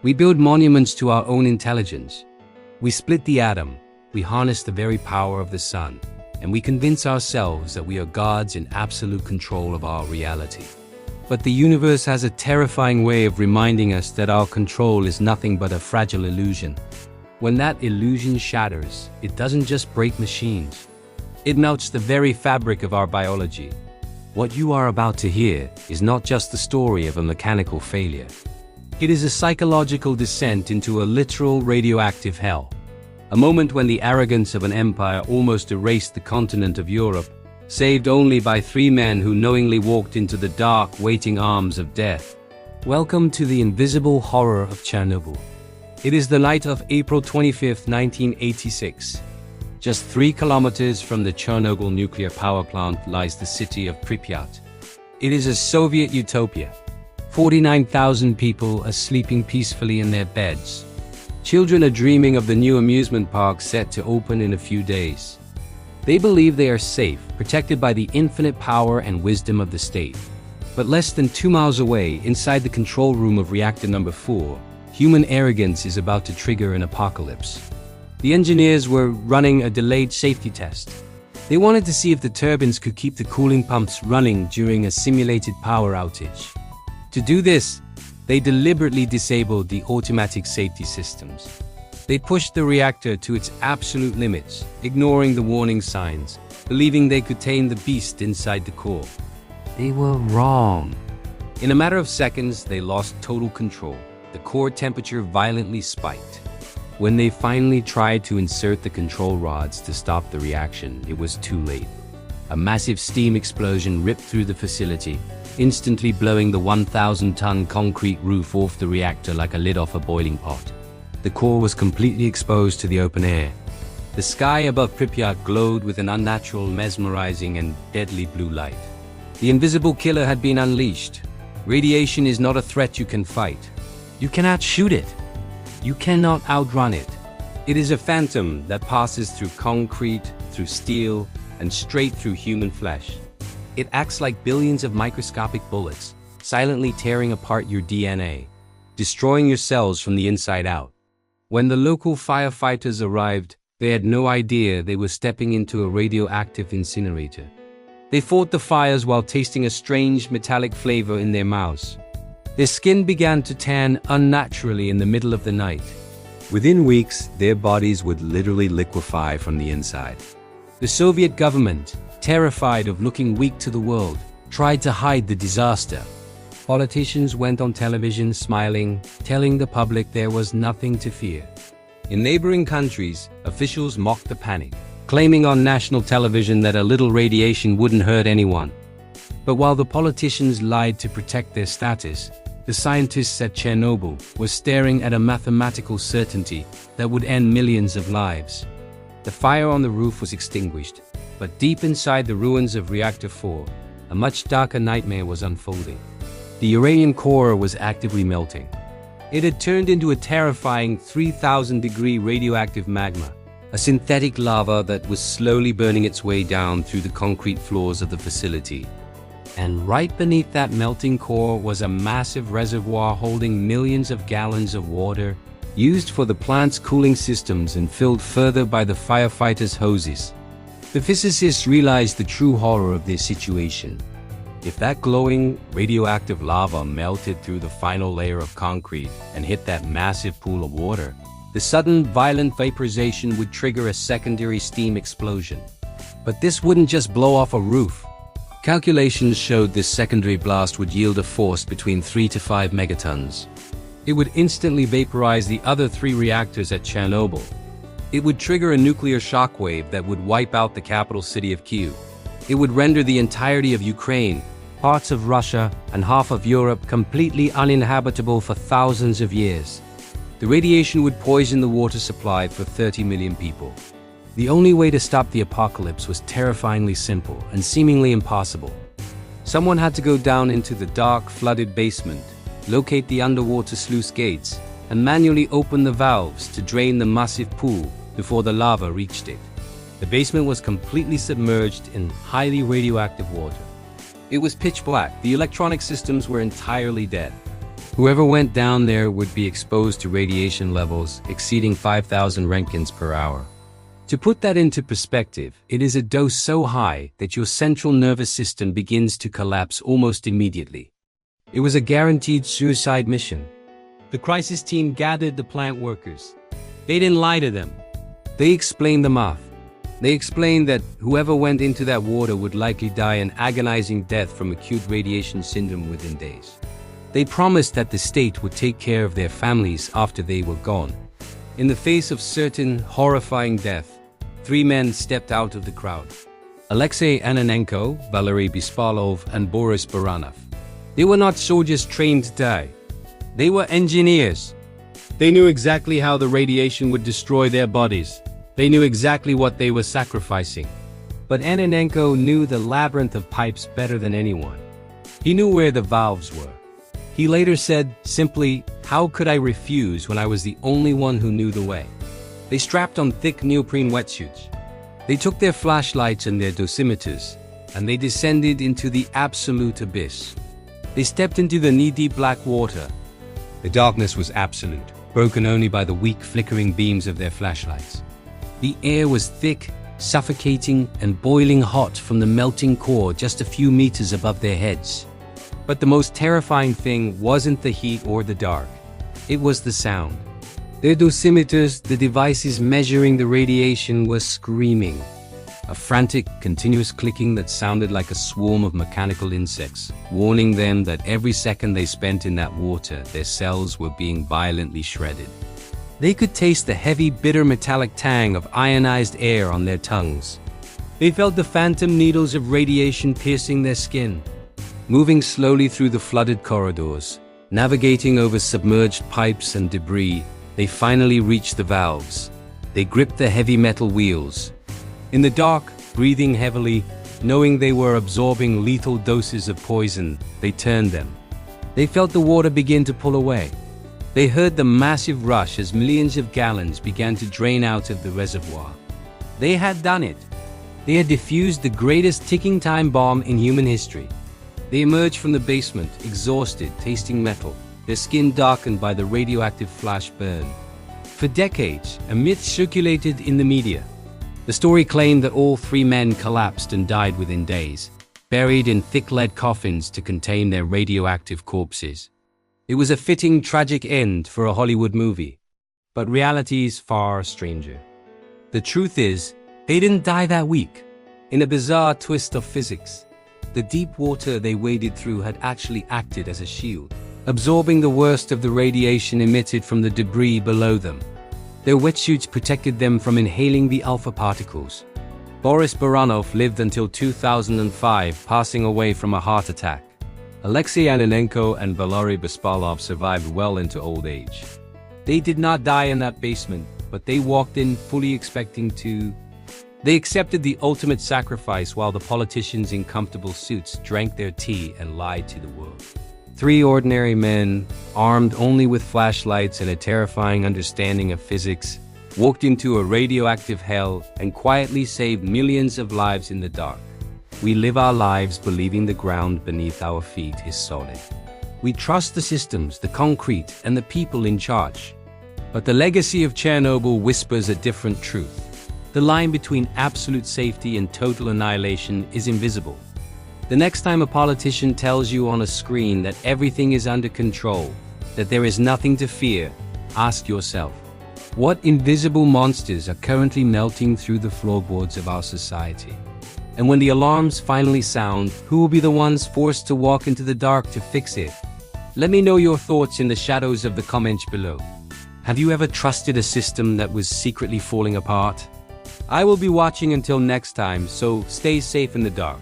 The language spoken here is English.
We build monuments to our own intelligence. We split the atom, we harness the very power of the sun, and we convince ourselves that we are gods in absolute control of our reality. But the universe has a terrifying way of reminding us that our control is nothing but a fragile illusion. When that illusion shatters, it doesn't just break machines. It melts the very fabric of our biology. What you are about to hear is not just the story of a mechanical failure. It is a psychological descent into a literal radioactive hell. A moment when the arrogance of an empire almost erased the continent of Europe, saved only by 3 men who knowingly walked into the dark, waiting arms of death. Welcome to the invisible horror of Chernobyl. It is the night of April 25, 1986. Just 3 kilometers from the Chernobyl nuclear power plant lies the city of Pripyat. It is a Soviet utopia. 49,000 people are sleeping peacefully in their beds. Children are dreaming of the new amusement park set to open in a few days. They believe they are safe, protected by the infinite power and wisdom of the state. But less than 2 miles away, inside the control room of reactor number 4, human arrogance is about to trigger an apocalypse. The engineers were running a delayed safety test. They wanted to see if the turbines could keep the cooling pumps running during a simulated power outage. To do this, they deliberately disabled the automatic safety systems. They pushed the reactor to its absolute limits, ignoring the warning signs, believing they could tame the beast inside the core. They were wrong. In a matter of seconds, they lost total control. The core temperature violently spiked. When they finally tried to insert the control rods to stop the reaction, it was too late. A massive steam explosion ripped through the facility, instantly blowing the 1,000-ton concrete roof off the reactor like a lid off a boiling pot. The core was completely exposed to the open air. The sky above Pripyat glowed with an unnatural, mesmerizing, and deadly blue light. The invisible killer had been unleashed. Radiation is not a threat you can fight. You cannot shoot it. You cannot outrun it. It is a phantom that passes through concrete, through steel, and straight through human flesh. It acts like billions of microscopic bullets, silently tearing apart your DNA, destroying your cells from the inside out. When the local firefighters arrived, they had no idea they were stepping into a radioactive incinerator. They fought the fires while tasting a strange metallic flavor in their mouths. Their skin began to tan unnaturally in the middle of the night. Within weeks, their bodies would literally liquefy from the inside. The Soviet government, terrified of looking weak to the world, tried to hide the disaster. Politicians went on television smiling, telling the public there was nothing to fear. In neighboring countries, officials mocked the panic, claiming on national television that a little radiation wouldn't hurt anyone. But while the politicians lied to protect their status, the scientists at Chernobyl were staring at a mathematical certainty that would end millions of lives. The fire on the roof was extinguished, but deep inside the ruins of Reactor 4, a much darker nightmare was unfolding. The uranium core was actively melting. It had turned into a terrifying 3,000-degree radioactive magma, a synthetic lava that was slowly burning its way down through the concrete floors of the facility. And right beneath that melting core was a massive reservoir holding millions of gallons of water, used for the plant's cooling systems and filled further by the firefighters' hoses. The physicists realized the true horror of their situation. If that glowing, radioactive lava melted through the final layer of concrete and hit that massive pool of water, the sudden, violent vaporization would trigger a secondary steam explosion. But this wouldn't just blow off a roof. Calculations showed this secondary blast would yield a force between 3 to 5 megatons. It would instantly vaporize the other 3 reactors at Chernobyl. It would trigger a nuclear shockwave that would wipe out the capital city of Kyiv. It would render the entirety of Ukraine, parts of Russia, and half of Europe completely uninhabitable for thousands of years. The radiation would poison the water supply for 30 million people. The only way to stop the apocalypse was terrifyingly simple and seemingly impossible. Someone had to go down into the dark, flooded basement, locate the underwater sluice gates, and manually open the valves to drain the massive pool before the lava reached it. The basement was completely submerged in highly radioactive water. It was pitch black. The electronic systems were entirely dead. Whoever went down there would be exposed to radiation levels exceeding 5,000 roentgens per hour. To put that into perspective, it is a dose so high that your central nervous system begins to collapse almost immediately. It was a guaranteed suicide mission. The crisis team gathered the plant workers. They didn't lie to them. They explained the math. They explained that whoever went into that water would likely die an agonizing death from acute radiation syndrome within days. They promised that the state would take care of their families after they were gone. In the face of certain horrifying death, 3 men stepped out of the crowd. Alexei Ananenko, Valeri Bespalov, and Boris Baranov. They were not soldiers trained to die. They were engineers. They knew exactly how the radiation would destroy their bodies. They knew exactly what they were sacrificing. But Ananenko knew the labyrinth of pipes better than anyone. He knew where the valves were. He later said, simply, "How could I refuse when I was the only one who knew the way?" They strapped on thick neoprene wetsuits. They took their flashlights and their dosimeters, and they descended into the absolute abyss. They stepped into the knee-deep black water. The darkness was absolute, broken only by the weak flickering beams of their flashlights. The air was thick, suffocating, and boiling hot from the melting core just a few meters above their heads. But the most terrifying thing wasn't the heat or the dark. It was the sound. Their dosimeters, the devices measuring the radiation, were screaming. A frantic, continuous clicking that sounded like a swarm of mechanical insects, warning them that every second they spent in that water, their cells were being violently shredded. They could taste the heavy, bitter metallic tang of ionized air on their tongues. They felt the phantom needles of radiation piercing their skin. Moving slowly through the flooded corridors, navigating over submerged pipes and debris, they finally reached the valves. They gripped the heavy metal wheels. In the dark, breathing heavily, knowing they were absorbing lethal doses of poison, they turned them. They felt the water begin to pull away. They heard the massive rush as millions of gallons began to drain out of the reservoir. They had done it. They had defused the greatest ticking time bomb in human history. They emerged from the basement, exhausted, tasting metal, their skin darkened by the radioactive flash burn. For decades, a myth circulated in the media. The story claimed that all 3 men collapsed and died within days, buried in thick lead coffins to contain their radioactive corpses. It was a fitting, tragic end for a Hollywood movie. But reality is far stranger. The truth is, they didn't die that week. In a bizarre twist of physics, the deep water they waded through had actually acted as a shield, absorbing the worst of the radiation emitted from the debris below them. Their wetsuits protected them from inhaling the alpha particles. Boris Baranov lived until 2005, passing away from a heart attack. Alexei Ananenko and Valeri Bespalov survived well into old age. They did not die in that basement, but they walked in fully expecting to. They accepted the ultimate sacrifice while the politicians in comfortable suits drank their tea and lied to the world. 3 ordinary men, armed only with flashlights and a terrifying understanding of physics, walked into a radioactive hell and quietly saved millions of lives in the dark. We live our lives believing the ground beneath our feet is solid. We trust the systems, the concrete, and the people in charge. But the legacy of Chernobyl whispers a different truth. The line between absolute safety and total annihilation is invisible. The next time a politician tells you on a screen that everything is under control, that there is nothing to fear, ask yourself, what invisible monsters are currently melting through the floorboards of our society? And when the alarms finally sound, who will be the ones forced to walk into the dark to fix it? Let me know your thoughts in the shadows of the comments below. Have you ever trusted a system that was secretly falling apart? I will be watching until next time, so stay safe in the dark.